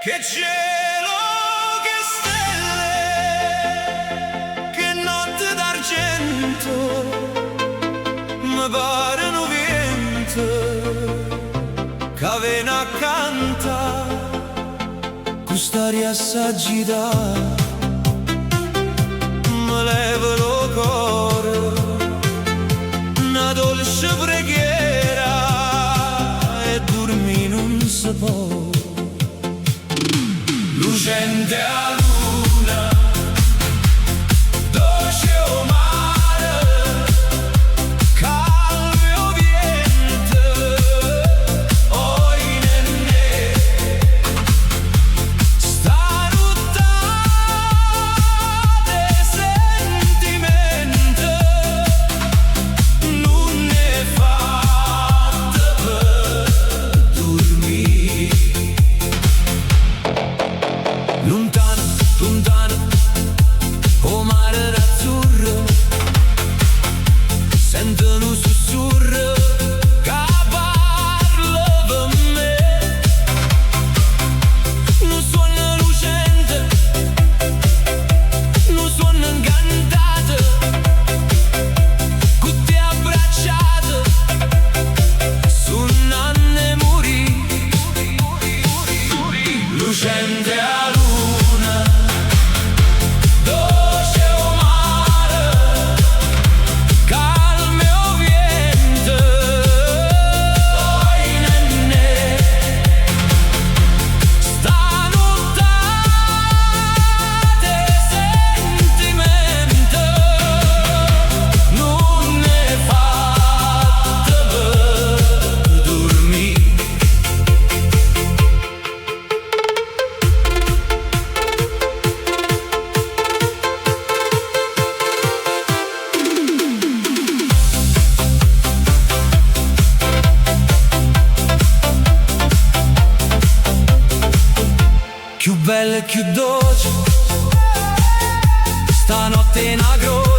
Che cielo, che stelle, che notte d'argento, mi pare un vento che viene a cantare quest'aria assagita, mi leva lo cuore, una dolce preghiera e dormire non si può. Lucente a luna, dolce o mare, calme o vento, oi nenne, staruttate sentimento, non ne fatte per dormire. Lontano, lontano, o mare azzurro, sento un sussurro che parla per me. Non suona lucente, non suona incantato, con te abbracciato, suonano muri, lucente a luna, dolce o mare, calme o vento, oi nenne, stanuttate sentimento, non ne fatte per dormire. Più bella e più dolce, stanotte in agro.